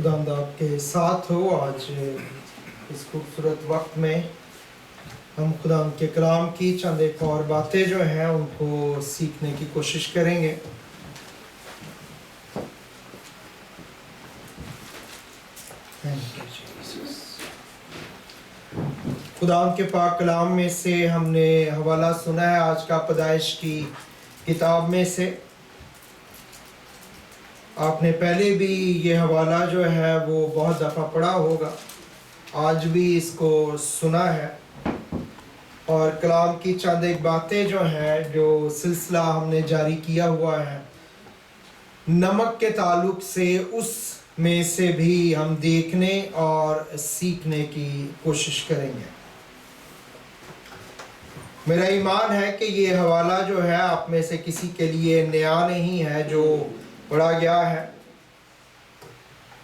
खुदावंद आपके साथ हो। आज इस खूबसूरत वक्त में हम खुदावंद के कलाम की चंद एक और बातें जो हैं उनको सीखने की कोशिश करेंगे। खुदावंद के पाक कलाम में से हमने हवाला सुना है आज का पैदाइश की किताब में से। आपने पहले भी ये हवाला जो है वो बहुत दफ़ा पढ़ा होगा, आज भी इसको सुना है। और कलाम की चंद एक बातें जो हैं, जो सिलसिला हमने जारी किया हुआ है नमक के ताल्लुक से, उस में से भी हम देखने और सीखने की कोशिश करेंगे। मेरा ईमान है कि ये हवाला जो है आप में से किसी के लिए नया नहीं है, जो पढ़ा गया है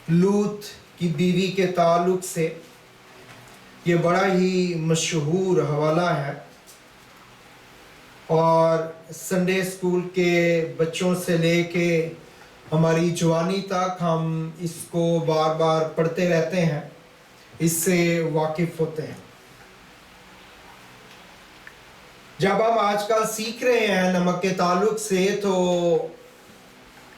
लूत की बीवी के ताल्लुक से। ये बड़ा ही मशहूर हवाला है और संडे स्कूल के बच्चों से लेके हमारी जवानी तक हम इसको बार बार पढ़ते रहते हैं, इससे वाकिफ होते हैं। जब हम आजकल सीख रहे हैं नमक के ताल्लुक से, तो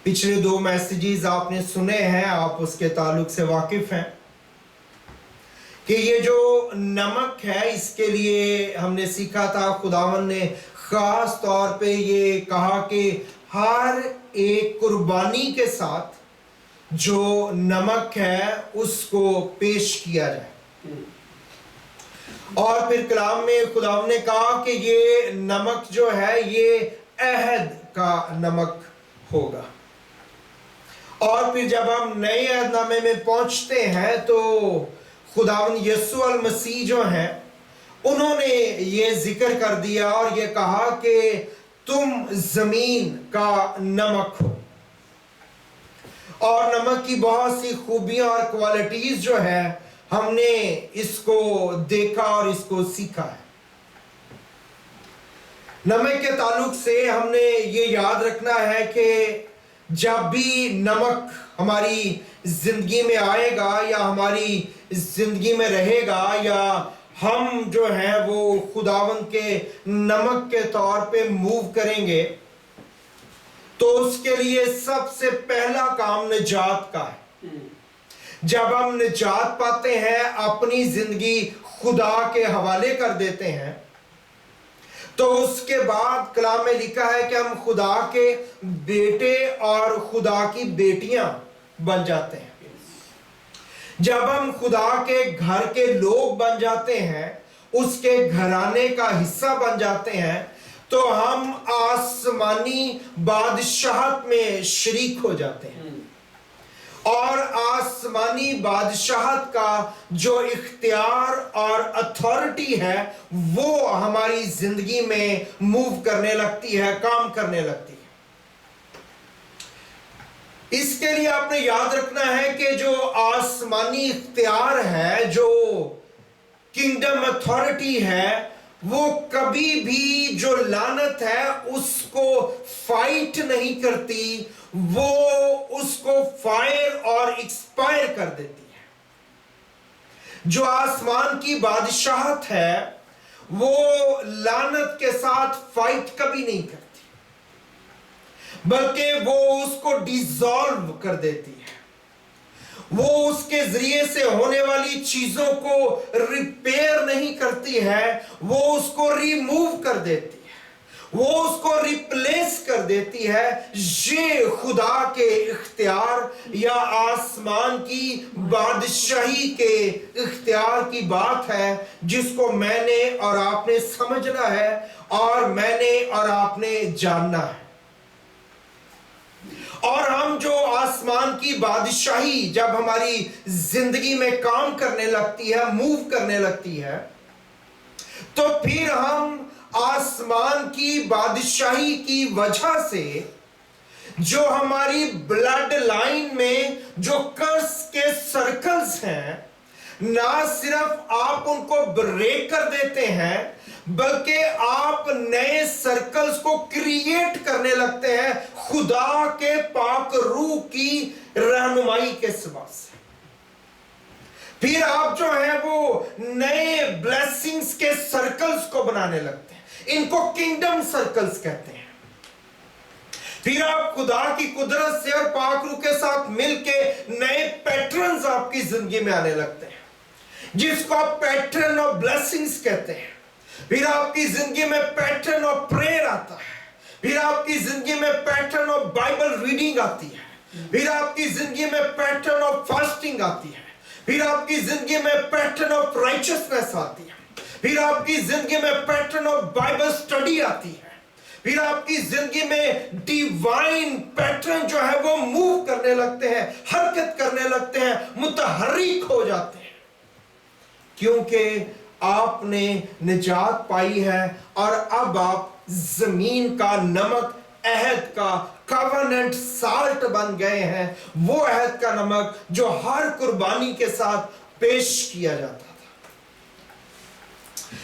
पिछले 2 मैसेजेस आपने सुने हैं, आप उसके ताल्लुक से वाकिफ हैं कि ये जो नमक है इसके लिए हमने सीखा था, खुदावन ने खास तौर पे ये कहा कि हर एक कुर्बानी के साथ जो नमक है उसको पेश किया जाए। और फिर कलाम में खुदावन ने कहा कि ये नमक जो है ये अहद का नमक होगा। और फिर जब हम नए अहदनामे में पहुंचते हैं तो खुदावन यीशु अल मसीह जो हैं उन्होंने ये जिक्र कर दिया और ये कहा कि तुम जमीन का नमक हो। और नमक की बहुत सी खूबियां और क्वालिटीज जो है हमने इसको देखा और इसको सीखा है। नमक के ताल्लुक से हमने ये याद रखना है कि जब भी नमक हमारी जिंदगी में आएगा या हमारी जिंदगी में रहेगा, या हम जो है वो खुदावंद के नमक के तौर पे मूव करेंगे, तो उसके लिए सबसे पहला काम निजात का है। जब हम निजात पाते हैं, अपनी जिंदगी खुदा के हवाले कर देते हैं, तो उसके बाद कलाम में लिखा है कि हम खुदा के बेटे और खुदा की बेटियां बन जाते हैं। जब हम खुदा के घर के लोग बन जाते हैं, उसके घराने का हिस्सा बन जाते हैं, तो हम आसमानी बादशाहत में शरीक हो जाते हैं। और आसमानी बादशाहत का जो इख्तियार और अथॉरिटी है वो हमारी जिंदगी में मूव करने लगती है, काम करने लगती है। इसके लिए आपने याद रखना है कि जो आसमानी इख्तियार है, जो किंगडम अथॉरिटी है, वो कभी भी जो लानत है उसको फाइट नहीं करती, वो उसको फायर और एक्सपायर कर देती है। जो आसमान की बादशाहत है वो लानत के साथ फाइट कभी नहीं करती, बल्कि वो उसको डिसॉल्व कर देती है। वो उसके जरिए से होने वाली चीजों को रिपेयर नहीं करती है, वो उसको रिमूव कर देती है, वो उसको रिप्लेस कर देती है। ये खुदा के इख्तियार या आसमान की बादशाही के इख्तियार की बात है, जिसको मैंने और आपने समझना है और मैंने और आपने जानना है। और हम जो आसमान की बादशाही जब हमारी जिंदगी में काम करने लगती है, मूव करने लगती है, तो फिर हम आसमान की बादशाही की वजह से जो हमारी ब्लड लाइन में जो कर्स के सर्कल्स हैं, ना सिर्फ आप उनको ब्रेक कर देते हैं, बल्कि आप नए सर्कल्स को क्रिएट करने लगते हैं खुदा के पाक रूह की रहनुमाई के सबब से। پھر آپ جو ہے وہ نئے بلیسنگز کے سرکلز کو بنانے لگتے ہیں، ان کو کنگڈم سرکلز کہتے ہیں۔ پھر آپ خدا کی قدرت سے اور پاک روح کے ساتھ مل کے نئے پیٹرنز آپ کی زندگی میں آنے لگتے ہیں، جس کو آپ پیٹرن آف بلیسنگز کہتے ہیں۔ پھر آپ کی زندگی میں پیٹرن آف پریئر آتا ہے، پھر آپ کی زندگی میں پیٹرن آف بائبل ریڈنگ آتی ہے، پھر آپ کی زندگی میں پیٹرن آف فاسٹنگ آتی ہے، پھر آپ کی زندگی میں پیٹرن آف رائچسنس آتی ہے، پھر آپ کی زندگی میں پیٹرن آف بائبل سٹڈی آتی ہے، پھر آپ کی زندگی میں ڈیوائن پیٹرن جو ہے وہ موو کرنے لگتے ہیں، حرکت کرنے لگتے ہیں، متحرک ہو جاتے ہیں، کیونکہ آپ نے نجات پائی ہے اور اب آپ زمین کا نمک، عہد کا کووننٹ سالٹ بن گئے ہیں، وہ عہد کا نمک جو ہر قربانی کے ساتھ پیش کیا جاتا تھا۔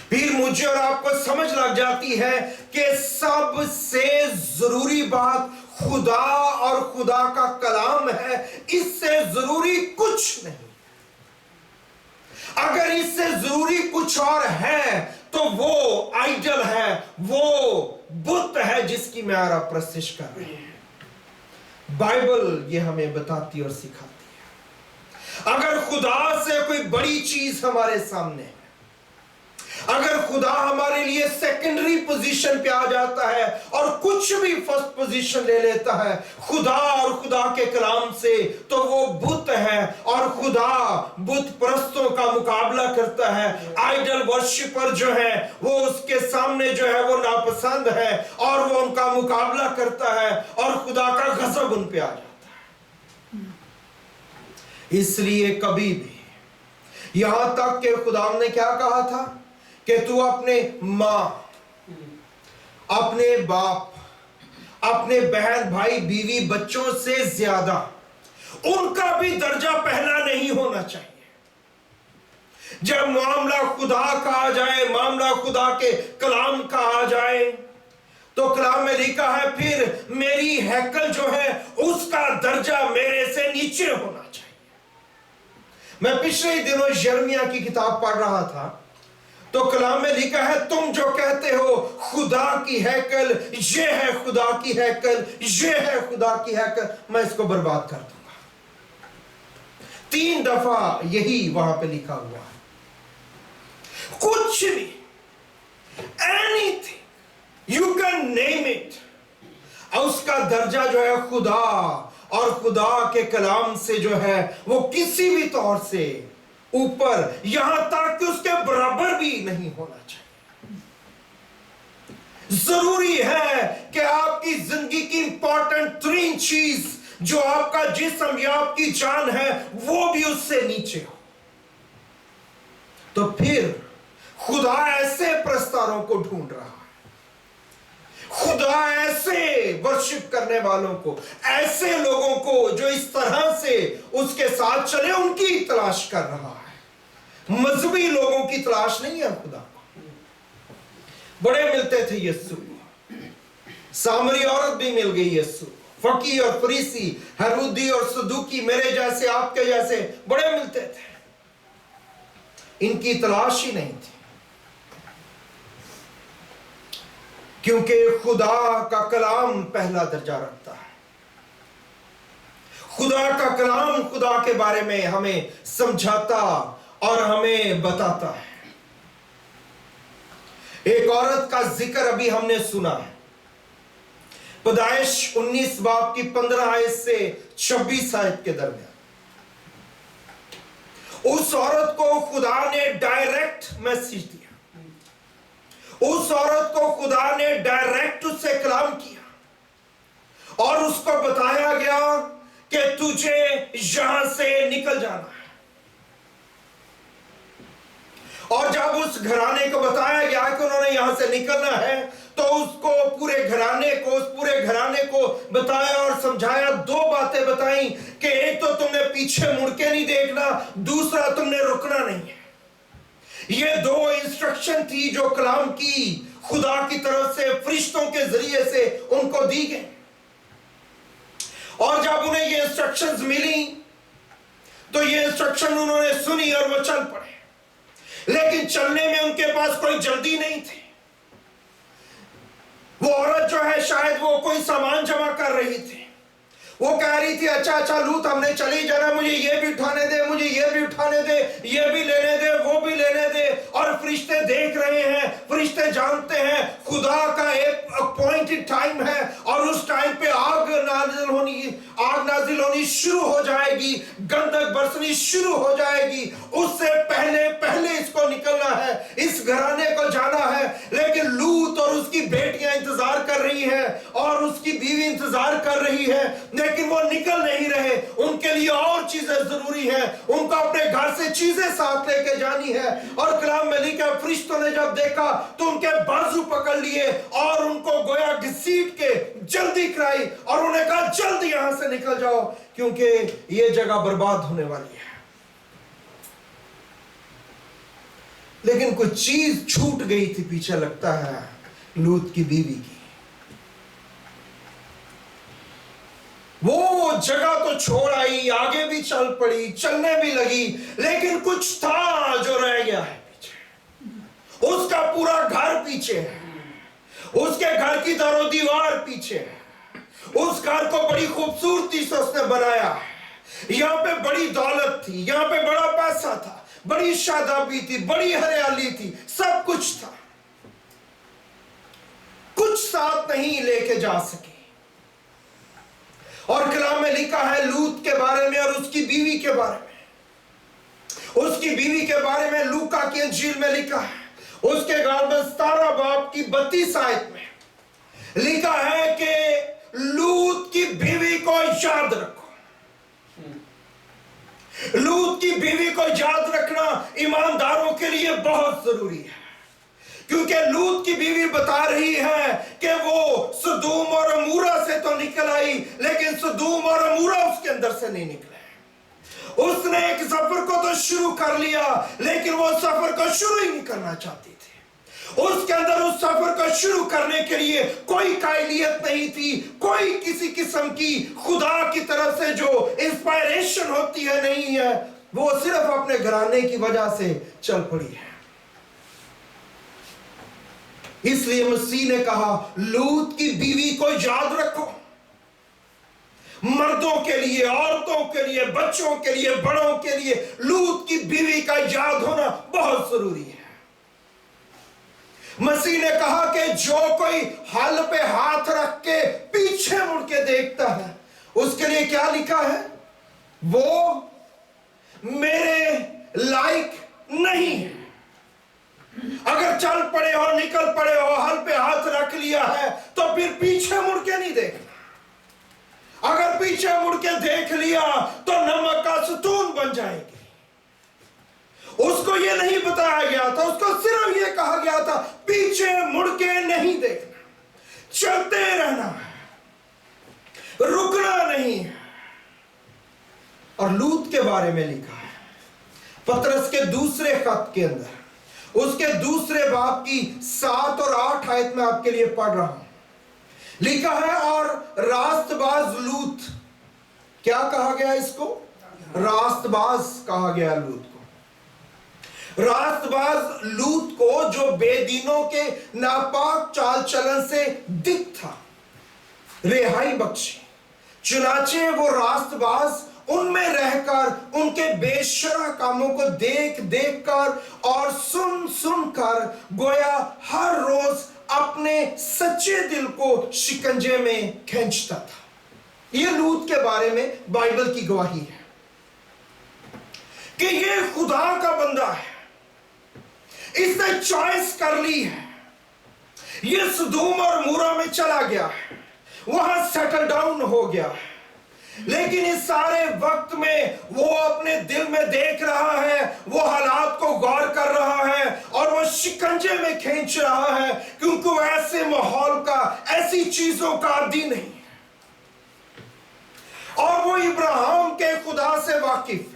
پھر مجھے اور آپ کو سمجھ لگ جاتی ہے کہ سب سے ضروری بات خدا اور خدا کا کلام ہے، اس سے ضروری کچھ نہیں۔ اگر اس سے ضروری کچھ اور ہے تو وہ آئیڈل ہے، وہ بت ہے جس کی میں اور آپ پرستش کر رہے ہیں۔ بائبل یہ ہمیں بتاتی اور سکھاتی ہے۔ اگر خدا سے کوئی بڑی چیز ہمارے سامنے ہے، اگر خدا ہمارے لیے سیکنڈری پوزیشن پہ آ جاتا ہے اور کچھ بھی فرسٹ پوزیشن لے لیتا ہے خدا اور خدا کے کلام سے، تو وہ بت ہے، اور خدا بت پرستوں کا مقابلہ کرتا ہے۔ آئیڈل ورشپر جو ہے وہ اس کے سامنے جو ہے وہ ناپسند ہے اور وہ ان کا مقابلہ کرتا ہے اور خدا کا غضب ان پہ آ جاتا ہے۔ اس لیے کبھی بھی، یہاں تک کہ خدا نے کیا کہا تھا کہ تو اپنے ماں، اپنے باپ، اپنے بہن بھائی بیوی بچوں سے زیادہ ان کا بھی درجہ پہلا نہیں ہونا چاہیے۔ جب معاملہ خدا کا آ جائے، معاملہ خدا کے کلام کا آ جائے، تو کلام میں لکھا ہے پھر میری ہیکل جو ہے اس کا درجہ میرے سے نیچے ہونا چاہیے۔ میں پچھلے دنوں یرمیہ کی کتاب پڑھ رہا تھا، تو کلام میں لکھا ہے تم جو کہتے ہو خدا کی ہیکل، یہ ہے خدا کی ہیکل، یہ ہے خدا کی ہیکل، میں اس کو برباد کر دوں گا۔ 3 دفعہ یہی وہاں پہ لکھا ہوا ہے۔ کچھ بھی، anything you can name it، اس کا درجہ جو ہے خدا اور خدا کے کلام سے جو ہے وہ کسی بھی طور سے اوپر، یہاں تک کہ اس کے برابر بھی نہیں ہونا چاہیے۔ ضروری ہے کہ آپ کی زندگی کی امپورٹنٹ 3 چیز جو آپ کا جسم یا آپ کی جان ہے وہ بھی اس سے نیچے ہو۔ تو پھر خدا ایسے پرستاروں کو ڈھونڈ رہا ہے، خدا ایسے ورشپ کرنے والوں کو، ایسے لوگوں کو جو اس طرح سے اس کے ساتھ چلے، ان کی تلاش کر رہا ہے۔ مذہبی لوگوں کی تلاش نہیں ہے خدا کو۔ بڑے ملتے تھے یسوع کو، سامری عورت بھی مل گئی یسوع، فقیہ اور فریسی، ہیرودی اور صدوقی، میرے جیسے آپ کے جیسے بڑے ملتے تھے، ان کی تلاش ہی نہیں تھی، کیونکہ خدا کا کلام پہلا درجہ رکھتا ہے۔ خدا کا کلام خدا کے بارے میں ہمیں سمجھاتا اور ہمیں بتاتا ہے۔ ایک عورت کا ذکر ابھی ہم نے سنا ہے، پیدائش 19 باب کی 15 آیت سے 26 آیت کے درمیان۔ اس عورت کو خدا نے ڈائریکٹ میسج دیا، اس عورت کو خدا نے ڈائریکٹ اس سے کلام کیا اور اس کو بتایا گیا کہ تجھے یہاں سے نکل جانا ہے۔ اور جب اس گھرانے کو بتایا گیا کہ انہوں نے یہاں سے نکلنا ہے، تو اس کو پورے گھرانے کو بتایا اور سمجھایا۔ 2 باتیں بتائیں کہ ایک تو تم نے پیچھے مڑ کے نہیں دیکھنا، دوسرا تم نے رکنا نہیں ہے۔ یہ 2 انسٹرکشن تھی جو کلام کی خدا کی طرف سے فرشتوں کے ذریعے سے ان کو دی گئی، اور جب انہیں یہ انسٹرکشنز ملی तो ये इंस्ट्रक्शन उन्होंने सुनी और वो चल पड़े। लेकिन चलने में उनके पास कोई जल्दी नहीं थी। वो औरत जो है शायद वो कोई सामान जमा कर रही थी। वो कह रही थी, अच्छा लूत, हमने चली जाना, मुझे ये भी उठाने दे, मुझे ये भी उठाने दे, ये भी लेने दे, वो भी लेने दे। और फरिश्ते देख रहे हैं, फरिश्ते जानते हैं खुदा का एक अपॉइंटेड टाइम है और उस टाइम पे आग नाजिल होनी शुरू हो जाएगी, गंधक बरसनी शुरू हो जाएगी। उससे पहले इसको निकलना है, इस घराने को जाना है। लेकिन लूत और उसकी बेटियां इंतजार कर रही हैं और उसकी बीवी इंतजार कर रही है, लेकिन वो निकल नहीं रहे। उनके लिए और चीजें जरूरी है, उनको अपने घर से चीजें साथ लेके जानी है। और कलाम में लिखा, फरिश्तों ने जब देखा तो उनके बाजू पकड़ लिए और उनको गोया घसीट के जल्दी कराई और उन्हें कहा, जल्दी यहां से निकल जाओ, क्योंकि ये जगह बर्बाद होने वाली है। लेकिन कुछ चीज छूट गई थी पीछे, लगता है लूत की बीवी की। वो जगह तो छोड़ आई, आगे भी चल पड़ी, चलने भी लगी, लेकिन कुछ था जो रह गया है पीछे। उसका पूरा घर पीछे है, उसके घर की दरो दीवार पीछे है। उस घर को बड़ी खूबसूरती से उसने बनाया है। यहां पे बड़ी दौलत थी, यहां पे बड़ा पैसा था, बड़ी शादाबी थी, बड़ी हरियाली थी, सब कुछ था। कुछ साथ नहीं लेके जा सके। और कलाम में लिखा है लूत के बारे में और उसकी बीवी के बारे में। उसकी बीवी के बारे में लूका की इंजील में लिखा है, उसके गालबन 17 बाब की 32 आयत में लिखा है कि लूत की बीवी को याद रखो। लूत की बीवी को याद रखना ईमानदारों के लिए बहुत जरूरी है, क्योंकि लूत की बीवी बता रही है कि वो सदूम और अमूरा से तो निकल आई, लेकिन सदूम और अमूरा उसके अंदर से नहीं निकले। उसने एक सफर को तो शुरू कर लिया, लेकिन वो सफर को शुरू ही नहीं करना चाहती थी। उसके अंदर उस सफर को शुरू करने के लिए कोई काबिलियत नहीं थी, कोई किसी किस्म की खुदा की तरफ से जो इंस्पायरेशन होती है नहीं है। वो सिर्फ अपने घराने की वजह से चल पड़ी है। इसलिए मसीह ने कहा, लूत की बीवी को याद रखो। मर्दों के लिए, औरतों के लिए, बच्चों के लिए, बड़ों के लिए लूत की बीवी का याद होना बहुत जरूरी है। मसीह ने कहा कि जो कोई हल पे हाथ रख के पीछे मुड़ के देखता है, उसके लिए क्या लिखा है, वो मेरे लायक नहीं है। अगर चल पड़े हो, निकल पड़े हो, हल पे हाथ रख लिया है, तो फिर पीछे मुड़ के नहीं देखना। अगर पीछे मुड़ के देख लिया तो नमक का सतून बन जाएगी। उसको ये नहीं बताया गया था, उसको सिर्फ ये कहा गया था, पीछे मुड़ के नहीं देखना, चलते रहना, रुकना नहीं। और लूत के बारे में लिखा है पतरस के दूसरे खत के अंदर, उसके दूसरे बाब की 7 और 8 आयत में आपके लिए पढ़ रहा हूं। लिखा है, और रास्तबाज लूत, क्या कहा गया इसको, रास्तबाज कहा गया लूत को। रास्तबाज लूत को जो बेदीनों के नापाक चाल चलन से दिख था, रिहाई बख्शी। चुनाचे वो रास्तबाज उनमें रहकर उनके बेशर्म कामों को देख देख कर और सुन सुन कर गोया हर रोज अपने सच्चे दिल को शिकंजे में खींचता था। यह लूत के बारे में बाइबल की गवाही है कि ये खुदा का बंदा है, इसने चॉइस कर ली है, ये सदूम और मूरा में चला गया है, वहां सेटल डाउन हो गया है। लेकिन इस सारे वक्त में वो अपने दिल में देख रहा है, वो हालात को गौर कर रहा है और वो शिकंजे में खींच रहा है, क्योंकि वो ऐसे माहौल का, ऐसी चीजों का आदी नहीं है। और वो इब्राहिम के खुदा से वाकिफ है।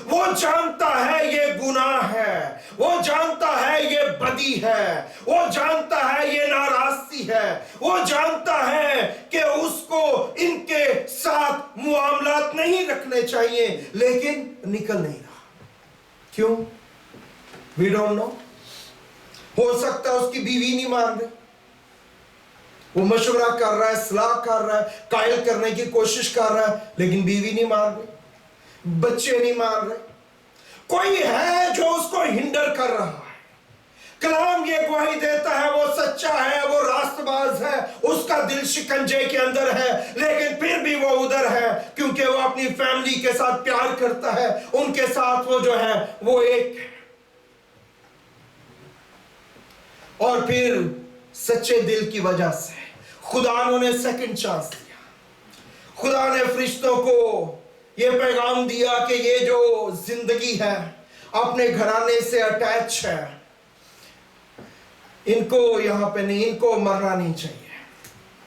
वो जानता है ये गुनाह है, वो जानता है ये बदी है, वो जानता है ये नाराजगी है, वो जानता है कि उसको इनके साथ मुआमलात नहीं रखने चाहिए, लेकिन निकल नहीं रहा। क्यों? We don't know. हो सकता है उसकी बीवी नहीं मान रही, वो मशवरा कर रहा है, सलाह कर रहा है, कायल करने की कोशिश कर रहा है, लेकिन बीवी नहीं मान रही, बच्चे नहीं मान रहे, कोई है जो उसको हिंडर कर रहा है। कलाम ये गवाही देता है वो सच्चा है, वो रास्तबाज है, उसका दिल शिकंजे के अंदर है, लेकिन फिर भी वो उधर है क्योंकि वो अपनी फैमिली के साथ प्यार करता है, उनके साथ वो जो है वो एक है। और फिर सच्चे दिल की वजह से खुदा ने सेकंड चांस दिया। खुदा ने फरिश्तों को यह पैगाम दिया कि ये जो जिंदगी है अपने घराने से अटैच है, इनको यहां पे नहीं, इनको मरना नहीं चाहिए,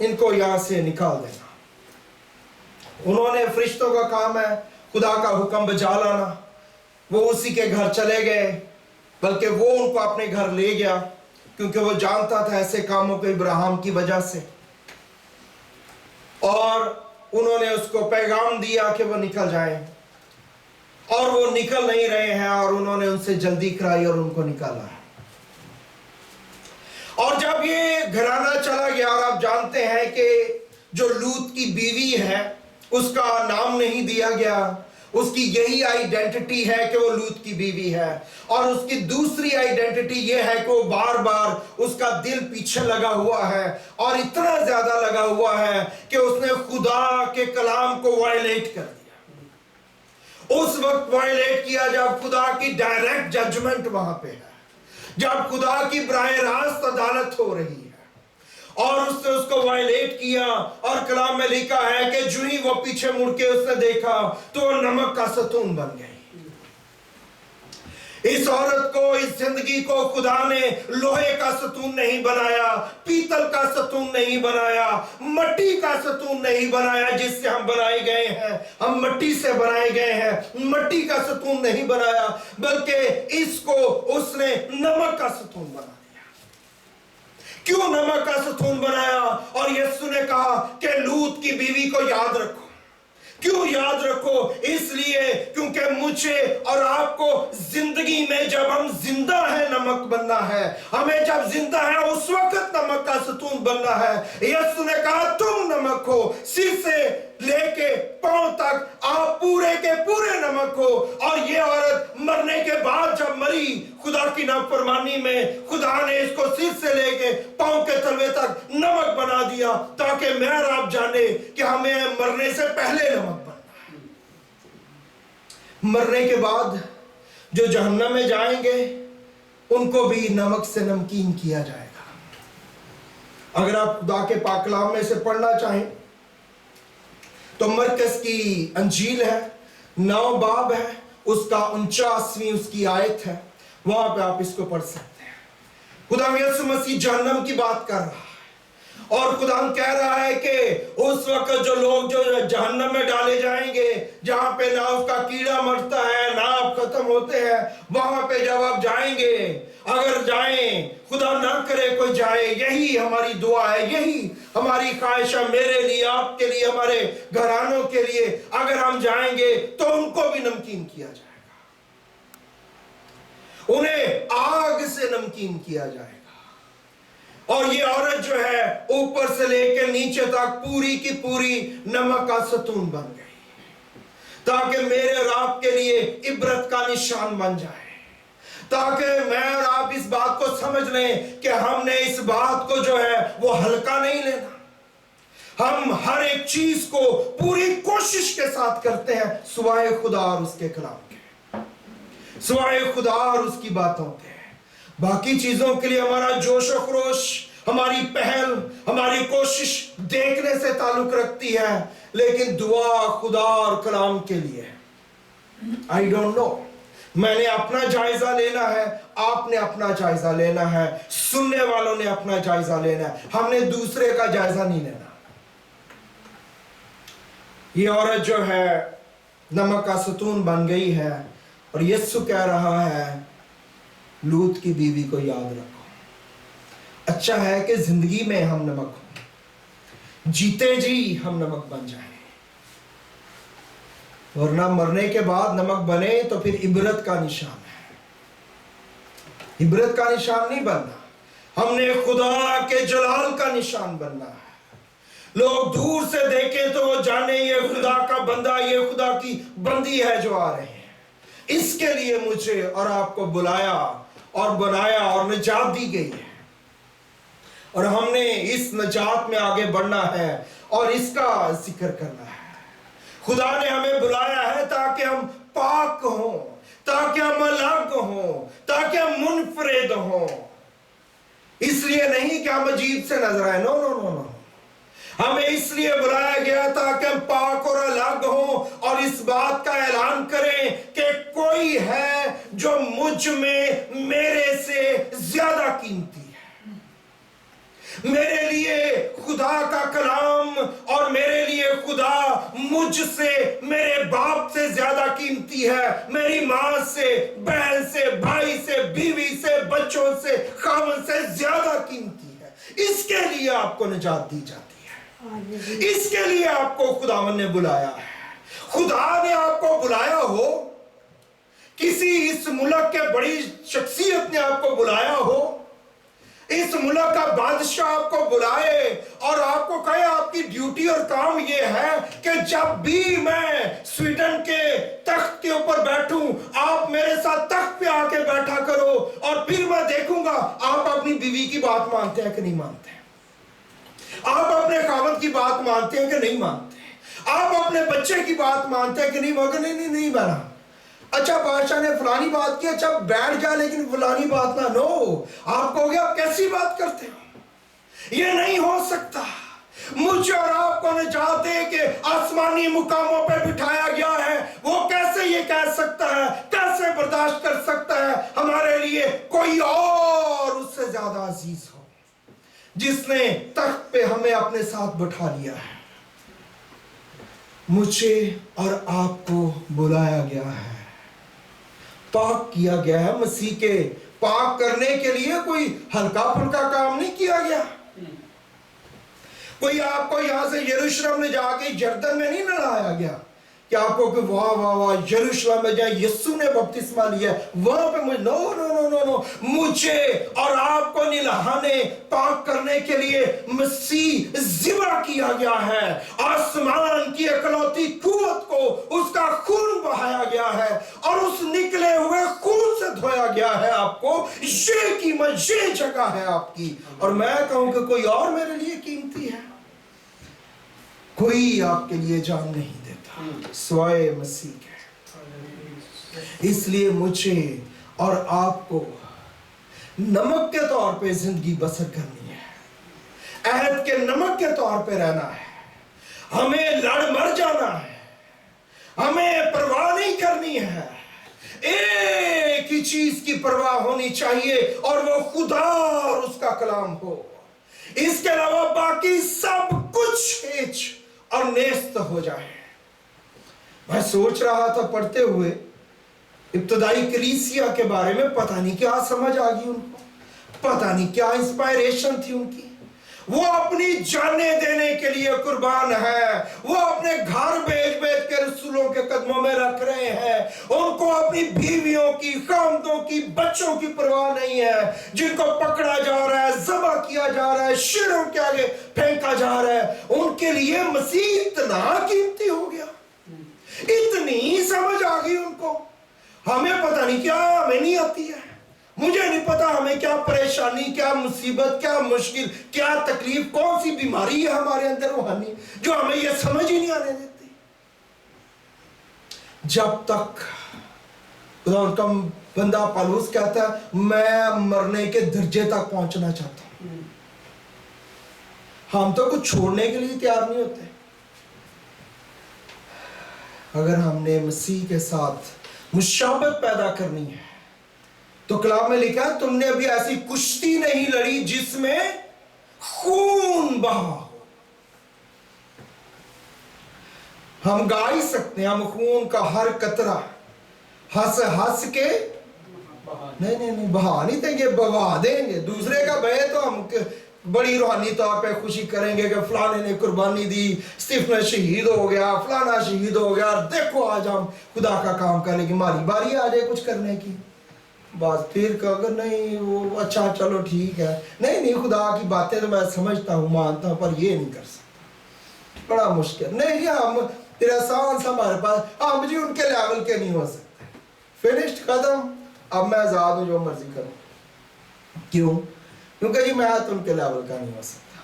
इनको यहां से निकाल देना। उन्होंने फरिश्तों का काम है खुदा का हुक्म बजा लाना। वो उसी के घर चले गए, बल्कि वो उनको अपने घर ले गया क्योंकि वो जानता था ऐसे कामों को इब्राहिम की वजह से। और उन्होंने उसको पैगाम दिया कि वो निकल जाए, और वो निकल नहीं रहे हैं, और उन्होंने उनसे जल्दी कराई और उनको निकाला है। और जब ये घराना चला गया, और आप जानते हैं कि जो लूत की बीवी है उसका नाम नहीं दिया गया, उसकी यही आइडेंटिटी है कि वो लूत की बीवी है, और उसकी दूसरी आइडेंटिटी ये है कि वो बार बार उसका दिल पीछे लगा हुआ है, और इतना ज्यादा लगा हुआ है कि उसने खुदा के कलाम को वायलेट कर दिया। उस वक्त वायलेट किया जब खुदा की डायरेक्ट जजमेंट वहां पे है, जब खुदा की बराह रास्त अदालत हो रही है, और उसने उसको वायलेट किया। और कलाम में लिखा है कि जो ही वो पीछे मुड़ के उसने देखा तो वो नमक का सतून बन गई। इस औरत को, इस जिंदगी को खुदा ने लोहे का सतून नहीं बनाया, पीतल का सतून नहीं बनाया, मट्टी का सतून नहीं बनाया जिससे हम बनाए गए हैं। हम मट्टी से बनाए गए हैं, मट्टी का सतून नहीं बनाया, बल्कि इसको उसने नमक का सतून बना दिया। क्यों नमक का सतून बनाया? और यीशु ने कहा कि लूत की बीवी को याद रखो। क्यों याद रखो? इसलिए क्योंकि मुझे और आपको जिंदगी में जब हम जिंदा है नमक बनना है, हमें जब जिंदा है उस वक्त नमक का सतून बनना है। यीशु ने कहा तुम नमक हो, सिर से लेके पांव तक आप पूरे के पूरे नमक हो। और ये औरत मरने के बाद जब मरी खुदा की नाफरमानी में, खुदा ने इसको सिर से लेके पांव के तलवे तक नमक बना दिया ताकि मैं और आप जाने कि हमें मरने से पहले नमक बनना है। मरने के बाद जो जहन्नम में जाएंगे उनको भी नमक से नमकीन किया जाएगा। अगर आप खुदा के पाक कलाम में से पढ़ना चाहें तो मरकस की अंजील है, 9 बाब है, उसका 49वीं उसकी आयत है, वहां पे आप इसको पढ़ सकते हैं। खुदा यीशु मसीह जहन्नम की बात कर रहा है, और खुदा कह रहा है कि उस वक्त जो लोग जो जहन्नम में डाले जाएंगे, जहां पे ना उसका कीड़ा मरता है ना आप खत्म होते हैं, वहां पे जब आप जाएंगे, अगर जाएं, खुदा ना करे कोई जाए, यही हमारी दुआ है, यही हमारी ख्वाहिश है मेरे लिए, आपके लिए, हमारे घरानों के लिए। अगर हम जाएंगे तो उनको भी नमकीन किया जाएगा, उन्हें आग से नमकीन किया जाएगा। और ये औरत जो है ऊपर से लेकर नीचे तक पूरी की पूरी नमक का सतून बन गई, ताकि मेरे और आपके लिए इबरत का निशान बन जाए, ताकि मैं और आप इस बात को समझ लें कि हमने इस बात को जो है वो हल्का नहीं लेना। हम हर एक चीज को पूरी कोशिश के साथ करते हैं सिवाय खुदा और उसके कलाम के, सिवाय खुदा और उसकी बातों के। बाकी चीजों के लिए हमारा जोश और खरोश, हमारी पहल, हमारी कोशिश देखने से ताल्लुक रखती है, लेकिन दुआ खुदा और कलाम के लिए। आई डोंट नो, मैंने अपना जायजा लेना है, आपने अपना जायजा लेना है, सुनने वालों ने अपना जायजा लेना है, हमने दूसरे का जायजा नहीं लेना। ये औरत जो है नमक का सतून बन गई है, और यीशु कह रहा है लूत की बीवी को याद रखो। अच्छा है कि जिंदगी में हम नमक हो, जीते जी हम नमक बन जाएं। वरना मरने के बाद नमक बने तो फिर इबरत का निशान है, इबरत का निशान नहीं बनना। हमने खुदा के जलाल का निशान बनना है। लोग दूर से देखें तो वो जाने ये खुदा का बंदा, ये खुदा की बंदी है जो आ रहे हैं। इसके लिए मुझे और आपको बुलाया और बनाया और निजात दी गई है, और हमने इस निजात में आगे बढ़ना है और इसका जिक्र करना है। खुदा ने हमें बुलाया है ताकि हम पाक हों, ताकि हम अलग हों, ताकि हम मुनफरिद हों। इसलिए नहीं कि हम अजीब से नजर आए, नो नो नो नो, हमें इसलिए बुलाया गया ताकि हम पाक और अलग हों और इस बात का ऐलान करें कि कोई है जो मुझ में मेरे से ज्यादा कीमती है। मेरे लिए खुदा का कलाम और मेरे लिए खुदा मुझसे, मेरे बाप से ज्यादा कीमती है, मेरी मां से, बहन से, भाई से, बीवी से, बच्चों से, खामन से ज्यादा कीमती है। इसके लिए आपको निजात दी जाती है, इसके लिए आपको खुदावन ने बुलाया है। खुदा ने आपको बुलाया हो, किसी इस मुल्क के बड़ी शख्सियत ने आपको बुलाया हो, इस मुल्क का बादशाह आपको बुलाए और आपको कहे आपकी ड्यूटी और काम ये है कि जब भी मैं स्वीडन के तख्त के ऊपर बैठूं, आप मेरे साथ तख्त पे आके बैठा करो और फिर मैं देखूंगा आप अपनी बीवी की बात मानते हैं कि नहीं मानते, आप अपने खावंद की बात मानते हैं कि नहीं मानते, आप अपने बच्चे की बात मानते हैं कि नहीं मानते। नहीं बना। अच्छा बादशाह ने फलानी बात की, अच्छा बैठ जा, लेकिन फलानी बात ना। नो, आप कहोगे आप कैसी बात करते हो, ये नहीं हो सकता। मुझे और आपको निजात दे के आसमानी मुकामों पे बिठाया गया है, वो कैसे ये कह सकता है, कैसे बर्दाश्त कर सकता है हमारे लिए कोई और उससे ज्यादा अजीज हो, जिसने तख्त पे हमें अपने साथ बैठा लिया है। मुझे और आपको बुलाया गया है, पाक किया गया है। मसीह के पाक करने के लिए कोई हल्का फुल्का काम नहीं किया गया। कोई आपको यहां से यरूशलेम में जाके जर्दन में नहीं नहलाया गया कि आपको कि वाह वाह वाह यरूशलेम में जाए यीशु ने बपतिस्मा लिया, वहां पे मुझे no no no no no, मुझे और आपको निलहाने पाक करने के लिए मसीह जिबा किया गया है। आसमान की इकलौती कुव्वत को उसका खून बहाया गया है और उस निकले हुए खून से धोया गया है आपको। ये कीमत, ये जगह है आपकी। और मैं कहूं कि कोई और मेरे लिए कीमती है? कोई आपके लिए जान नहीं देता सिवाय मसीह के। इसलिए मुझे और आपको नमक के तौर पे जिंदगी बसर करनी है, अहद के नमक के तौर पे रहना है। हमें लड़ मर जाना है, हमें परवाह नहीं करनी है। एक ही चीज की परवाह होनी चाहिए और वो खुदा और उसका कलाम हो। इसके अलावा बाकी सब कुछ हेच और नेस्त हो जाए। मैं सोच रहा था पढ़ते हुए इब्तदाई कलीसिया के बारे में, पता नहीं क्या समझ आ गई उनको, पता नहीं क्या इंस्पायरेशन थी उनकी। वो अपनी जाने देने के लिए कुर्बान है, वो अपने घर बेच बेच के रसूलों के कदमों में रख रहे हैं। उनको अपनी बीवियों की, खामदों की, बच्चों की परवाह नहीं है, जिनको पकड़ा जा रहा है, ज़बह किया जा रहा है, शेरों के आगे फेंका जा रहा है। उनके लिए मसीह इतना कीमती हो गया, इतनी समझ आ गई उनको। हमें पता नहीं क्या, हमें नहीं आती है, मुझे नहीं पता हमें क्या परेशानी, क्या मुसीबत, क्या मुश्किल, क्या तकलीफ, कौन सी बीमारी है हमारे अंदर रूहानी जो हमें यह समझ ही नहीं आने देती। जब तक उनका बंदा पौलुस कहता है मैं मरने के दर्जे तक पहुंचना चाहता हूं, हम तो कुछ छोड़ने के लिए तैयार नहीं होते। अगर हमने मसीह के साथ मुशाबत पैदा करनी है तो कलाम में लिखा है तुमने अभी ऐसी कुश्ती नहीं लड़ी जिसमें खून बहा हो। हम गा ही सकते हैं, हम खून का हर कतरा हंस हंस के नहीं बहा नहीं देंगे, बहा देंगे। दूसरे का बहे तो हम बड़ी रूहानी तौर पे खुशी करेंगे कि फलाने ने कुर्बानी दी, स्टीफन शहीद हो गया, फलाना शहीद हो गया, देखो आज हम खुदा का काम कर लेंगे, हमारी बारी आ जाए कुछ करने की। बस फिर अगर नहीं वो अच्छा चलो ठीक है, नहीं खुदा की बातें तो मैं समझता हूँ मानता हूँ पर ये नहीं कर सकता, बड़ा मुश्किल, नहीं हम तेरा आसान सा हमारे पास, हम जी उनके लेवल के नहीं हो सकते, फिनिश्ड खत्म, अब मैं आज़ाद हूँ जो मर्जी करूँ। क्यों? क्योंकि जी मैं तो उनके लेवल का नहीं हो सकता।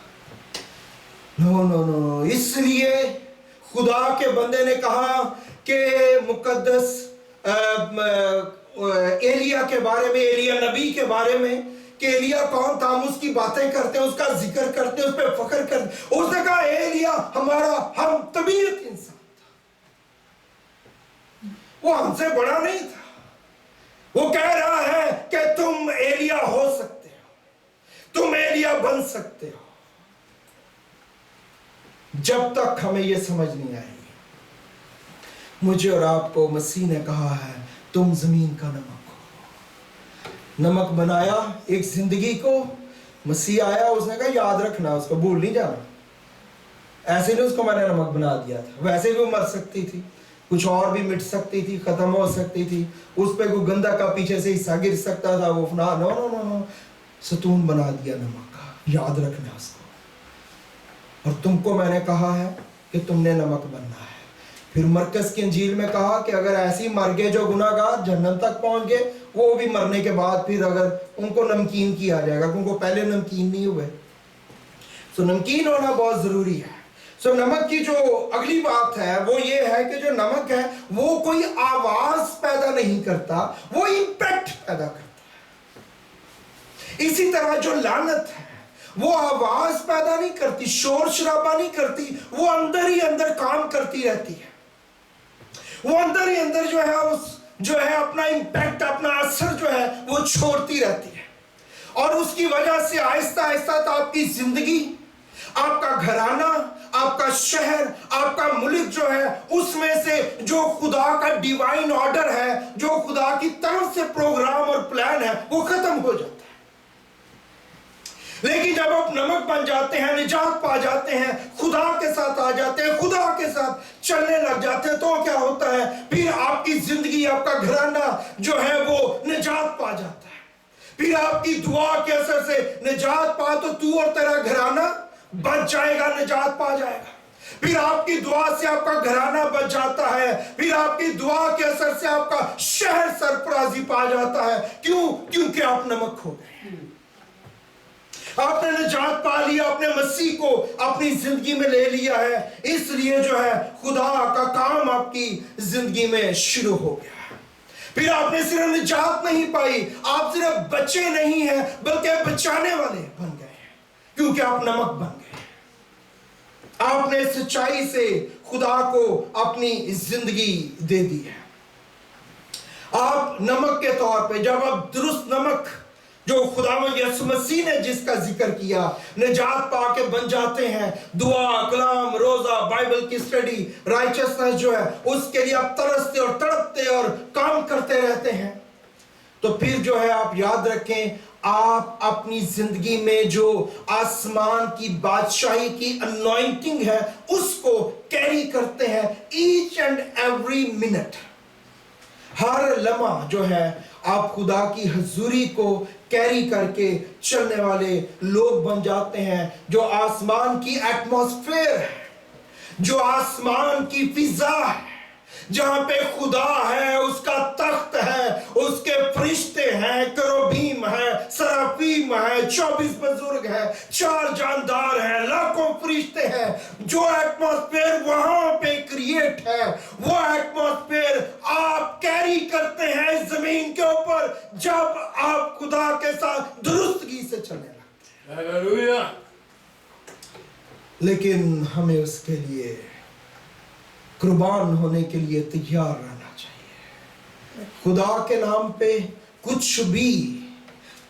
नो, इसलिए खुदा के बंदे ने कहा कि मुकद्दस एलिया के बारे में, एलिया नबी के बारे में कि एलिया कौन था, हम उसकी बातें करते हैं, उसका जिक्र करते हैं, उस पर फख्र करते हैं। उसने कहा एलिया हमारा हम तबीयत इंसान था, वो हमसे बड़ा नहीं था। वो कह रहा है कि तुम एलिया हो सकते हो, तुम एलिया बन सकते हो। जब तक हमें यह समझ नहीं आएगी, मुझे और आपको मसीह ने कहा है तुम जमीन का नमक हो। नमक बनाया एक जिंदगी को, मसीह आया, उसने कहा याद रखना, उसको भूल नहीं जाना। ऐसे नहीं उसको मैंने नमक बना दिया था, वैसे भी वो मर सकती थी, कुछ और भी मिट सकती थी, खत्म हो सकती थी, उस पे कोई गंदा का पीछे से हिस्सा गिर सकता था, वो फना नो, सतून बना दिया नमक का, याद रखना उसको। और तुमको मैंने कहा है कि तुमने नमक बनना है। फिर मरकस की इंजील में कहा कि अगर ऐसी मर गए जो गुनाहगार जन्नत तक पहुंच गए, वो भी मरने के बाद फिर अगर उनको नमकीन किया जाएगा, क्योंकि पहले नमकीन नहीं हुए। सो नमकीन होना बहुत जरूरी है। सो नमक की जो अगली बात है वो ये है कि जो नमक है वो कोई आवाज पैदा नहीं करता, वो इंपैक्ट पैदा करता है। इसी तरह जो लानत है वो आवाज पैदा नहीं करती, शोर शराबा नहीं करती, वो अंदर ही अंदर काम करती रहती है। वो अंदर ही अंदर जो है अपना इंपैक्ट, अपना असर जो है वो छोड़ती रहती है। और उसकी वजह से आहिस्ता आहिस्ता तो आपकी जिंदगी, आपका घराना, आपका शहर, आपका मुल्क जो है, उसमें से जो खुदा का डिवाइन ऑर्डर है, जो खुदा की तरफ से प्रोग्राम और प्लान है, वो खत्म हो जाता है। लेकिन जब आप नमक बन जाते हैं, निजात पा जाते हैं, खुदा के साथ आ जाते हैं, खुदा के साथ चलने लग जाते हैं, तो क्या होता है? फिर आपकी जिंदगी, आपका घराना जो है वो निजात पा जाता है। फिर आपकी दुआ के असर से निजात पा तो तू और तेरा घराना बच जाएगा, निजात पा जाएगा। फिर आपकी दुआ से आपका घराना बच जाता है, फिर आपकी दुआ के असर से आपका शहर सरफराजी पा जाता है। क्यों? क्योंकि आप नमक हो गए, आपने निजात पा लिया, आपने मसीह को अपनी जिंदगी में ले लिया है। इसलिए जो है खुदा का काम आपकी जिंदगी में शुरू हो गया है। फिर आपने सिर्फ निजात नहीं पाई, आप सिर्फ बचे नहीं हैं बल्कि बचाने वाले बन गए हैं, क्योंकि आप नमक बन गए। आपने सच्चाई से खुदा को अपनी जिंदगी दे दी है। आप नमक के तौर पे, जब आप दुरुस्त नमक जो खुदावंद यीशु मसीह ने जिसका जिक्र किया, निजात पाके बन जाते हैं, दुआ, कलाम, रोजा, बाइबल की स्टडी, राइचसनेस जो है उसके लिए आप तरसते और तड़पते और काम करते रहते हैं। तो फिर जो है आप याद रखें, आप अपनी जिंदगी में जो आसमान की बादशाही की अनॉइंटिंग है उसको कैरी करते हैं ईच एंड एवरी मिनट। हर लम्हा जो है आप खुदा की हजूरी को कैरी करके चलने वाले लोग बन जाते हैं। जो आसमान की एटमॉस्फेयर है, जो आसमान की फिजा है, जहां पे खुदा है, उसका तख्त है, उसके फरिश्ते हैं, करोबीम है, सराफीम है, 24 बुजुर्ग है, 4 जानदार हैं, लाखों फरिश्ते हैं। जो एटमॉस्फेयर वहां पे क्रिएट है, वो एटमॉस्फेयर आप कैरी करते हैं जमीन के ऊपर जब आप खुदा के साथ दुरुस्तगी से चलने लगते हैं। हालेलुया। लेकिन हमें उसके लिए कुर्बान होने के लिए तैयार रहना चाहिए। खुदा के नाम पे कुछ भी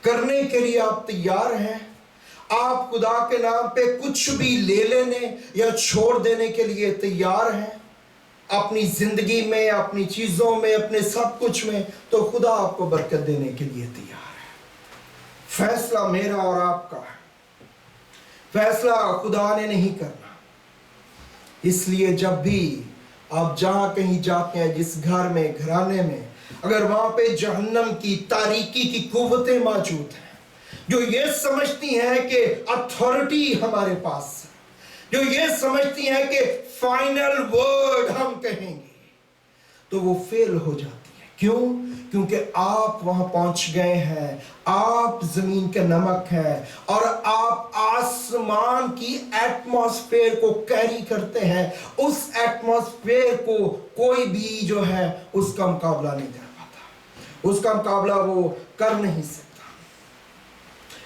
करने के लिए आप तैयार हैं? आप खुदा के नाम पे कुछ भी ले लेने या छोड़ देने के लिए तैयार हैं अपनी जिंदगी में, अपनी चीजों में, अपने सब कुछ में? तो खुदा आपको बरकत देने के लिए तैयार है। फैसला मेरा और आपका है। फैसला खुदा ने नहीं करना। इसलिए जब भी आप जहां कहीं जाते हैं, जिस घर में, घराने में, अगर वहां पे जहन्नम की तारीकी की कुव्वतें मौजूद हैं जो ये समझती हैं कि अथॉरिटी हमारे पास है, जो ये समझती हैं कि फाइनल वर्ड हम कहेंगे, तो वो फेल हो जाती है। क्यों? क्योंकि आप वहां पहुंच गए हैं, आप जमीन के नमक हैं और आप आसमान की एटमॉस्फेयर को कैरी करते हैं। उस एटमॉस्फेयर को कोई भी जो है उसका मुकाबला नहीं कर पाता, उसका मुकाबला वो कर नहीं सकता।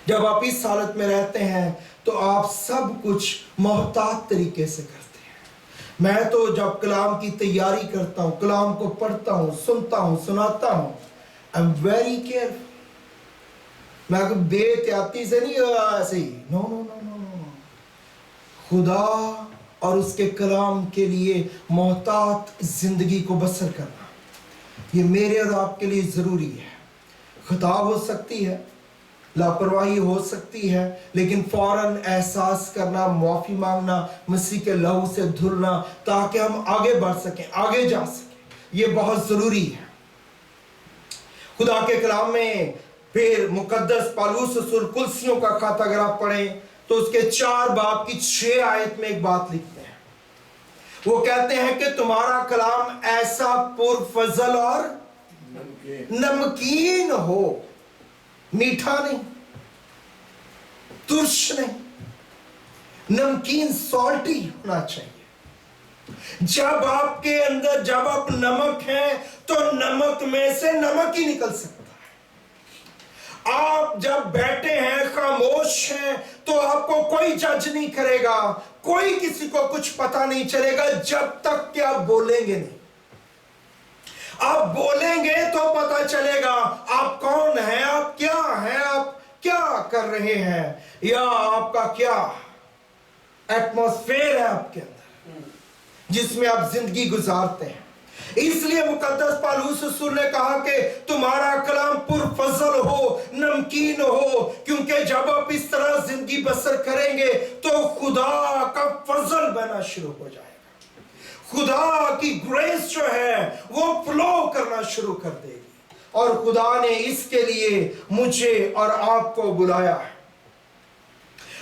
जब आप इस हालत में रहते हैं तो आप सब कुछ मोहतात तरीके से करते हैं। मैं तो जब कलाम की तैयारी करता हूं, कलाम को पढ़ता हूं, सुनता हूं, सुनाता हूं, आई एम वेरी केयरफुल। मैं बेहतियाती से नहीं, ऐसे ही, no no no no no. खुदा और उसके कलाम के लिए मोहतात जिंदगी को बसर करना, ये मेरे और आपके लिए जरूरी है। खता हो सकती है, लापरवाही हो सकती है, लेकिन फौरन एहसास करना, माफी मांगना, मसीह के लहू से धुलना, ताकि हम आगे बढ़ सकें, आगे जा सकें, ये बहुत जरूरी है। खुदा के कलाम में फिर मुकद्दस पालूस रसूल कुलसियों का खाता अगर आप पढ़ें तो उसके 4 बाब की 6 आयत में एक बात लिखते हैं। वो कहते हैं कि तुम्हारा कलाम ऐसा पुरफजल और नमकीन हो, मीठा नहीं, तुर्श नहीं, नमकीन, सॉल्टी होना चाहिए। जब आपके अंदर, जब आप नमक हैं तो नमक में से नमक ही निकल सकता है। आप जब बैठे हैं, खामोश हैं, तो आपको कोई जज नहीं करेगा, कोई किसी को कुछ पता नहीं चलेगा जब तक कि आप बोलेंगे नहीं। आप बोलेंगे तो पता चलेगा आप कौन हैं, आप क्या हैं, आप क्या कर रहे हैं, या आपका क्या एटमॉस्फेयर है आपके अंदर जिसमें आप जिंदगी गुजारते हैं। इसलिए मुकद्दस पालूस रसूल ने कहा कि तुम्हारा कलाम पुरफजल हो, नमकीन हो, क्योंकि जब आप इस तरह जिंदगी बसर करेंगे तो खुदा का फजल बहना शुरू हो जाएगा, खुदा की ग्रेस जो है वो फ्लो करना शुरू कर देगी। और खुदा ने इसके लिए मुझे और आपको बुलाया है।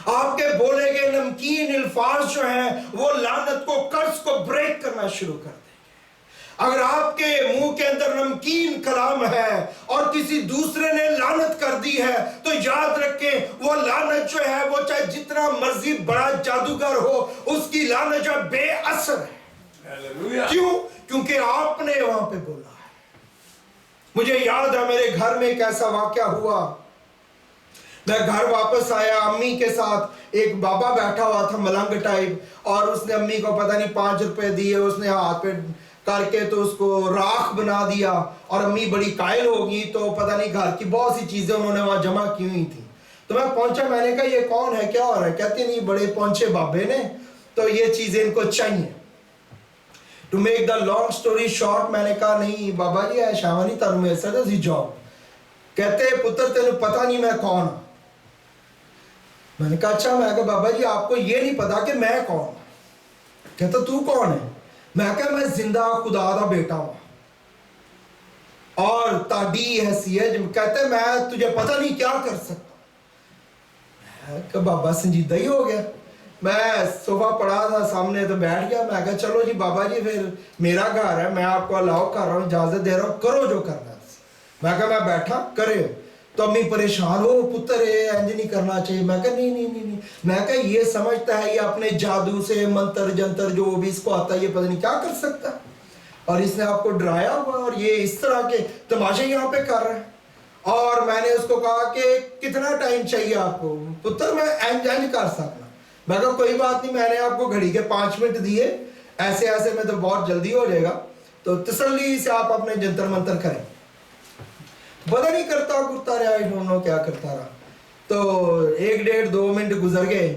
आपके बोले गए नमकीन अल्फाज जो हैं वो लानत को, कर्ज को ब्रेक करना शुरू कर देंगे। अगर आपके मुंह के अंदर नमकीन कलाम है और किसी दूसरे ने लानत कर दी है तो याद रखें वो लानत जो है वो चाहे जितना मर्जी बड़ा जादूगर हो, उसकी लानत जो बेअसर है। क्यों? क्योंकि आपने वहां पे बोला है। मुझे याद है मेरे घर में एक ऐसा वाकया हुआ। मैं घर वापस आया, अम्मी के साथ एक बाबा बैठा हुआ था मलंग टाइप, और उसने अम्मी को पता नहीं 5 रुपए दिए, उसने हाथ पे करके तो उसको राख बना दिया, और अम्मी बड़ी कायल हो गई। तो पता नहीं घर की बहुत सी चीजें उन्होंने वहां जमा की हुई थी। तो मैं पहुंचा, मैंने कहा ये कौन है, क्या हो रहा है? कहते नहीं बड़े पहुंचे बाबे ने, तो ये चीजें इनको चाहिए। To make the long story short, मैंने कहा नहीं बाबा जी है शावानी तारू मेरे साथ सी जॉब। कहते पुत्र तेन पता नहीं मैं कौन। मैंने कहा अच्छा। मैं कहा बाबा जी आपको ये नहीं पता कि मैं कौन। कहता तू कौन है? मैं कहा मैं जिंदा खुदा दा बेटा हूं और ताड़ी हैसियत। कहते मैं तुझे पता नहीं क्या कर सकता। मैं कहा बाबा संजीदा ही हो गया। मैं सोफा पड़ा था सामने तो बैठ गया। मैं कहा चलो जी बाबा जी फिर मेरा घर है, मैं आपको अलाउ कर रहा हूँ, इजाजत दे रहा हूँ, करो जो करना है। मैं कहा मैं बैठा करे। तो अम्मी परेशान हो, पुत्र इंज नहीं करना चाहिए। मैं कहा नहीं नहीं नहीं नहीं। मैं कहा ये समझता है ये अपने जादू से मंत्र जंतर जो भी इसको आता है ये पता नहीं क्या कर सकता, और इसने आपको डराया हुआ और ये इस तरह के तमाशे यहाँ पे कर रहा है। और मैंने उसको कहा कि कितना टाइम चाहिए आपको? पुत्र मैं इंज कर सकता। मैं कहा कोई बात नहीं, मैंने आपको घड़ी के 5 मिनट दिए, ऐसे ऐसे में तो बहुत जल्दी हो जाएगा, तो तसल्ली से आप अपने जंतर मंतर करें। पता नहीं करता करता रहा, आई डोंट नो क्या करता रहा। तो 1 डेढ़ 2 मिनट गुजर गए।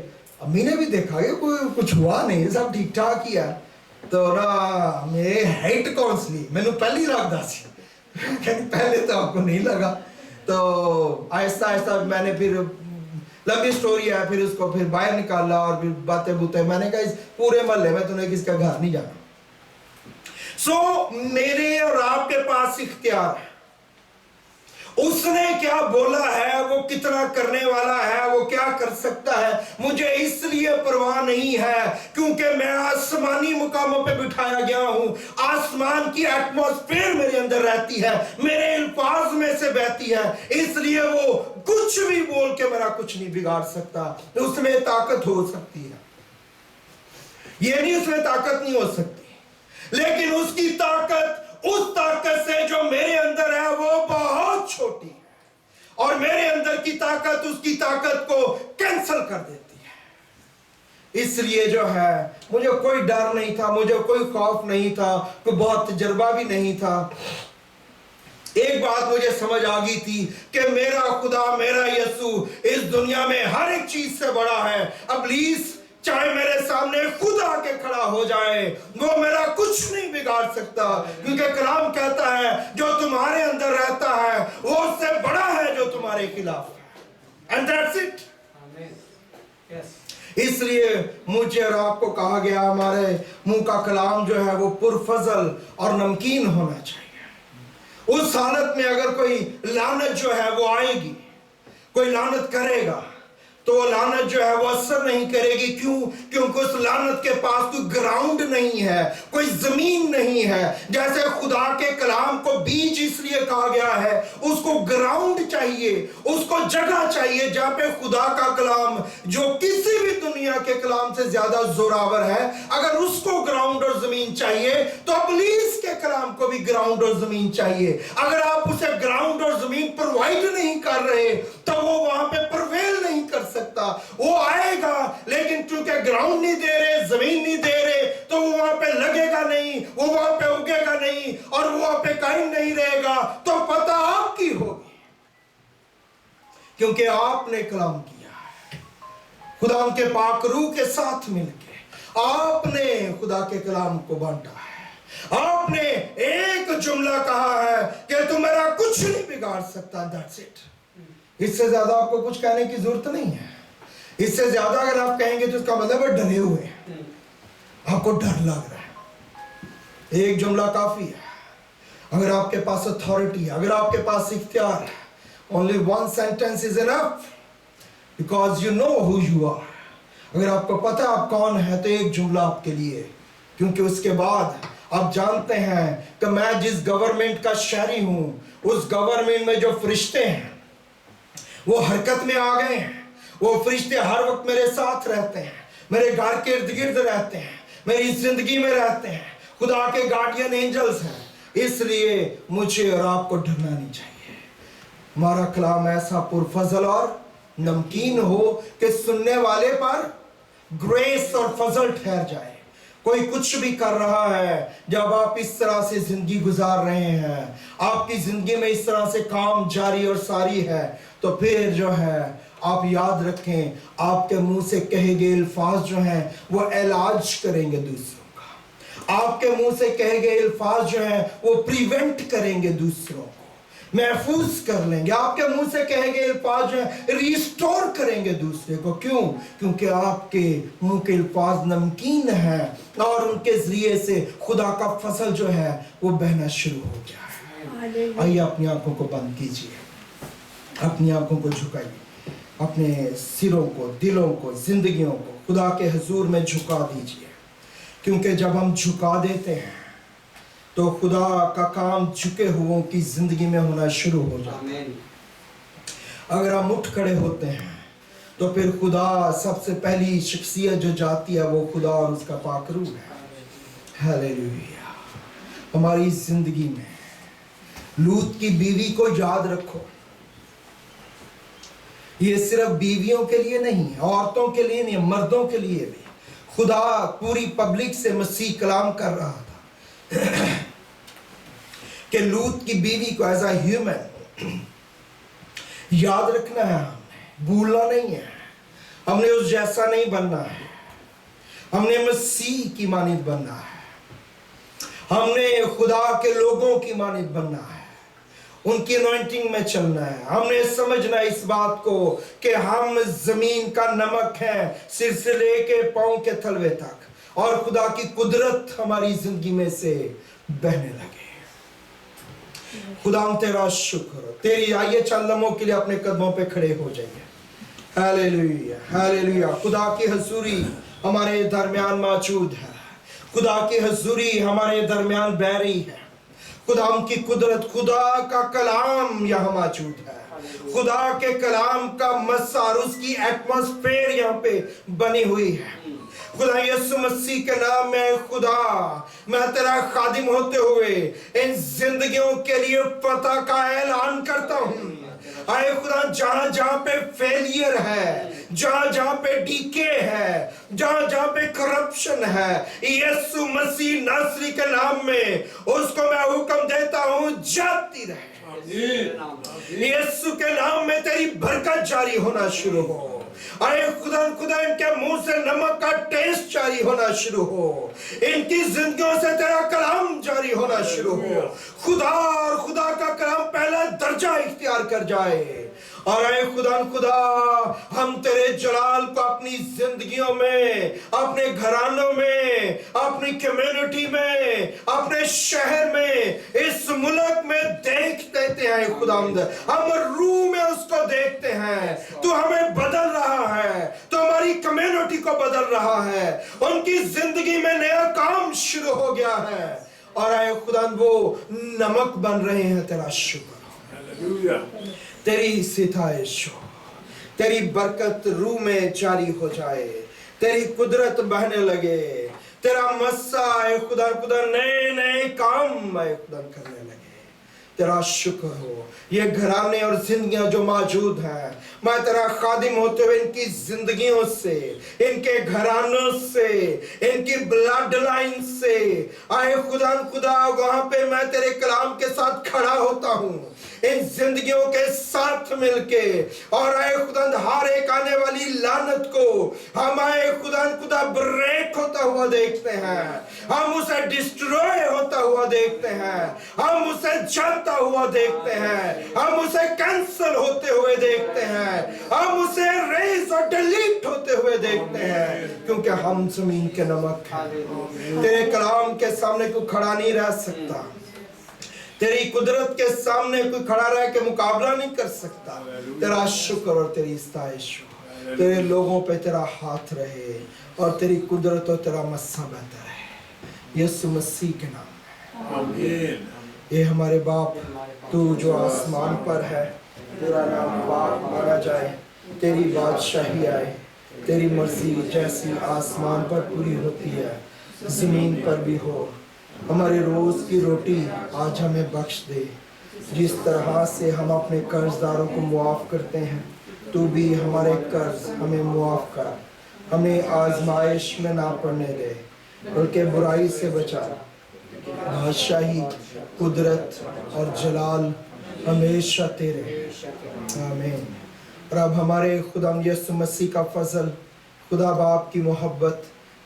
अम्मी ने भी देखा कि कोई कुछ हुआ नहीं, सब ठीक ठाक ही है। तो ना मेरे हाइट काउंसली मैंने पहली लगता सी, पहले तो आपको नहीं लगा। तो आहिस्ता आहिस्ता मैंने फिर लंबी स्टोरी है, फिर उसको फिर बाहर निकाला और फिर बातें बुते, मैंने कहा इस पूरे मोहल्ले में तूने किसका घर नहीं जाना। सो मेरे और आपके पास इख्तियार है, उसने क्या बोला है, वो कितना करने वाला है, वो क्या कर सकता है, मुझे इसलिए परवाह नहीं है क्योंकि मैं आसमानी मुकामों पे बिठाया गया हूं। आसमान की एटमॉस्फेयर मेरे अंदर रहती है, मेरे अल्फाज में से बहती है, इसलिए वो कुछ भी बोल के मेरा कुछ नहीं बिगाड़ सकता। उसमें ताकत हो सकती है, ये नहीं उसमें ताकत नहीं हो सकती, लेकिन उसकी ताकत उस ताकत से जो मेरे अंदर है वो बहुत छोटी है, और मेरे अंदर की ताकत उसकी ताकत को कैंसल कर देती है। इसलिए जो है मुझे कोई डर नहीं था, मुझे कोई खौफ नहीं था, कोई बहुत तजर्बा भी नहीं था। एक बात मुझे समझ आ गई थी कि मेरा खुदा, मेरा यीशु इस दुनिया में हर एक चीज से बड़ा है। इब्लीस चाहे मेरे सामने खुद आके खड़ा हो जाए, वो मेरा कुछ नहीं बिगाड़ सकता, क्योंकि कलाम कहता है जो तुम्हारे अंदर रहता है वो उससे बड़ा है जो तुम्हारे खिलाफ है। And that's it. इसलिए मुझे और आपको कहा गया हमारे मुंह का कलाम जो है वो पुरफजल और नमकीन होना चाहिए। उस हालत में अगर कोई लानत जो है वो आएगी, कोई लानत करेगा, तो लानत जो है वो असर नहीं करेगी। क्यों? क्योंकि उस लानत के पास कोई ग्राउंड नहीं है, कोई जमीन नहीं है। जैसे खुदा के कलाम को बीज इसलिए कहा गया है, उसको ग्राउंड चाहिए, उसको जगह चाहिए जहां पे खुदा का कलाम, जो किसी भी दुनिया के कलाम से ज्यादा जोरावर है, अगर उसको ग्राउंड और जमीन चाहिए तो इब्लीस के कलाम को भी ग्राउंड और जमीन चाहिए। अगर आप उसे ग्राउंड और जमीन प्रोवाइड नहीं कर रहे तो वो वहां पे प्रवेल नहीं कर सकता। वो आएगा, लेकिन क्योंकि ग्राउंड नहीं दे रहे, जमीन नहीं दे रहे, तो वो वहां पे लगेगा नहीं, वो वहां पे उगेगा नहीं, और वो वहां पे कायम नहीं रहेगा। तो पता आपकी होगी, क्योंकि आपने कलाम किया है खुदा के पाक रूह के साथ मिलके, आपने खुदा के कलाम को बांटा है, आपने एक जुमला कहा है कि तुम मेरा कुछ नहीं बिगाड़ सकता। That's it. इससे ज्यादा आपको कुछ कहने की जरूरत नहीं है। इससे ज्यादा अगर आप कहेंगे तो इसका मतलब है डरे हुए हैं, आपको डर लग रहा है। एक जुमला काफी है। अगर आपके पास अथॉरिटी है, अगर आपके पास इख्तियार है, only one sentence is enough, because you know who you are. अगर आपको पता है आप कौन है, तो एक जुमला आपके लिए, क्योंकि उसके बाद आप जानते हैं कि मैं जिस गवर्नमेंट का शहरी हूं, उस गवर्नमेंट में जो फरिश्ते हैं वो हरकत में आ गए हैं। वो फरिश्ते हर वक्त मेरे साथ रहते हैं, मेरे घर के इर्द गिर्द रहते हैं, मेरी जिंदगी में रहते हैं, खुदा के गार्डियन एंजल्स हैं। इसलिए मुझे और आपको डरना नहीं चाहिए। हमारा कलाम ऐसा पुरफजल और नमकीन हो कि सुनने वाले पर ग्रेस और फजल ठहर जाए। कोई कुछ भी कर रहा है, जब आप इस तरह से जिंदगी गुजार रहे हैं, आपकी जिंदगी में इस तरह से काम जारी और सारी है, तो फिर जो है आप याद रखें, आपके मुंह से कहे गए अल्फाज जो हैं वो इलाज करेंगे दूसरों का। आपके मुंह से कहे गए अल्फाज जो हैं वो प्रिवेंट करेंगे दूसरों को, महफूज कर लेंगे। आपके मुंह से कहे गए अल्फाज जो हैं रिस्टोर करेंगे दूसरे को। क्यों? क्योंकि आपके मुंह के अल्फाज नमकीन हैं और उनके जरिए से खुदा का फसल जो है वो बहना शुरू हो गया है। आइए अपनी आंखों को बंद कीजिए, अपनी आंखों को झुकाइए, अपने सिरों को, दिलों को, जिंदगियों को खुदा के हुजूर में झुका दीजिए। क्योंकि जब हम झुका देते हैं तो खुदा का काम झुके हुओं की जिंदगी में होना शुरू हो जाता है। अगर हम उठ खड़े होते हैं तो फिर खुदा, सबसे पहली शख्सियत जो जाती है वो खुदा और उसका पाक रूह है। हालेलुया। हमारी जिंदगी में लूत की बीवी को याद रखो। ये सिर्फ बीवियों के लिए नहीं है, औरतों के लिए नहीं, मर्दों के लिए भी। खुदा पूरी पब्लिक से मसीह कलाम कर रहा था कि लूत की बीवी को एज अ ह्यूमन याद रखना है, हमने भूलना नहीं है, हमने उस जैसा नहीं बनना है, हमने मसीह की मानित बनना है, हमने खुदा के लोगों की मानित बनना है, उनकी अनॉइंटिंग में चलना है। हमने समझना है इस बात को कि हम जमीन का नमक हैं, सिर से लेके पांव के तलवे तक, और खुदा की कुदरत हमारी जिंदगी में से बहने लगे। खुदा तेरा शुक्र हो। तेरी आइए चंद लम्हों के लिए अपने कदमों पे खड़े हो जाइए। Hallelujah, hallelujah. खुदा की हजूरी हमारे दरमियान मौजूद है। खुदा की हजूरी हमारे दरमियान बैरी है। खुदा की कुदरत, खुदा का कलाम यहाँ मौजूद है। खुदा के कलाम का मस्सा और उसकी एटमॉस्फेयर यहाँ पे बनी हुई है। खुदा यीशु मसीह के नाम में खुदा, मैं तेरा खादिम होते हुए इन जिंदगियों के लिए पता का ऐलान करता हूँ। आए खुदा, जहां जहां पे फेलियर है, जहां जहां पे डीके है, जहां जहां पे करप्शन है, यीशु मसीह नासरी के नाम में उसको मैं हुक्म देता हूं, जाती रहे। यीशु के नाम में तेरी बरकत जारी होना शुरू हो। आए खुदा, खुदा इनके मुंह से नमक का टेस्ट जारी होना शुरू हो। इनकी जिंदगियों से तेरा कलाम जारी होना शुरू हो। खुदा, और खुदा का कलाम पहला दर्जा इख्तियार कर जाए। और आए खुदा, खुदा हम तेरे जलाल को अपनी जिंदगियों में, अपने घरानों में, अपनी कम्युनिटी में, अपने शहर में, इस मुल्क में देख देते हैं। खुदा, हम रूह में उसको देखते हैं। तू हमें बदल रहा है, तो हमारी कम्युनिटी को बदल रहा है। उनकी जिंदगी में नया काम शुरू हो गया है। और आए खुदा, वो नमक बन रहे हैं। तेरा शुक्र, तेरी सिताइश हो। तेरी बरकत रूह में जारी हो जाए। तेरी कुदरत बहने लगे। तेरा मस्सा है खुदा, खुदा नए नए काम है खुदा करने लगे। तेरा शुक्र हो। ये घराने और जिंदगियां जो मौजूद हैं, मैं तेरा खादिम होते हुए इनकी जिंदगियों से, इनके घरानों से, इनकी ब्लड लाइन से, आए खुदा, खुदा वहां पे मैं तेरे कलाम के साथ खड़ा होता हूँ, इन जिंदगियों के साथ मिलके। और आए खुदा, हर एक आने वाली लानत को हम आए खुदा, खुदा ब्रेक होता हुआ देखते हैं। हम उसे डिस्ट्रॉय होता हुआ देखते हैं। हम उसे जाता हुआ देखते हैं। हम उसे कैंसल होते हुए देखते हैं। हम उसे रेज और डिलीट होते हुए देखते हैं, क्योंकि हम जमीन के नमक हैं। तेरे कलाम के सामने कोई खड़ा नहीं रह सकता। तेरी कुदरत के सामने कोई खड़ा रह के मुकाबला नहीं कर सकता। तेरा शुक्र और तेरी इस्ताइश हो। तेरे लोगों पे तेरा हाथ रहे और तेरी कुदरत और तेरा मस्सा बहता रहे, यीशु मसीह के नाम में। ये हमारे बाप, तू जो आसमान पर है, तेरा नाम पाक माना जाए, तेरी बादशाही आए, तेरी मर्जी जैसी आसमान पर पूरी होती है जमीन पर भी हो। हमारे रोज की रोटी आज हमें बख्श दे। जिस तरह से हम अपने कर्जदारों को मुआफ करते हैं, तू भी हमारे कर्ज हमें मुआफ कर। हमें आजमाइश में ना पड़ने दे, बल्कि बुराई से बचा। बादशाही, कुदरत और जलाल हमेशा तेरे। आमीन। और अब हमारे खुदा यीशु मसीह का फजल, खुदा बाप की मोहब्बत,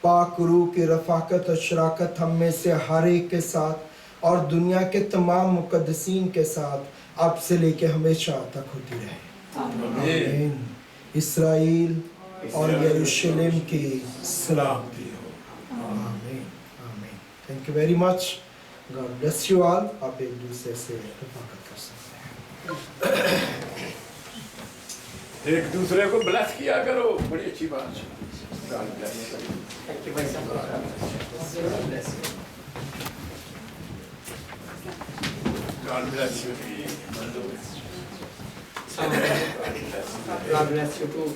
पाक रूह की रफ़ाकत और शराकत हम में से हर एक के साथ और दुनिया के तमाम मुक़द्दसीन के साथ अब से लेके हमेशा तक होती रहे। आमीन। इसराइल और यरूशलेम की सलामती हो। आमीन, आमीन। Thank you very much. God bless you all. आप एक दूसरे से रफ़ाकत कर सकते हैं। एक दूसरे को ब्लेस किया करो, बड़ी अच्छी बात है। Thank you, Vice Chancellor. God bless you. God bless you. God bless you too.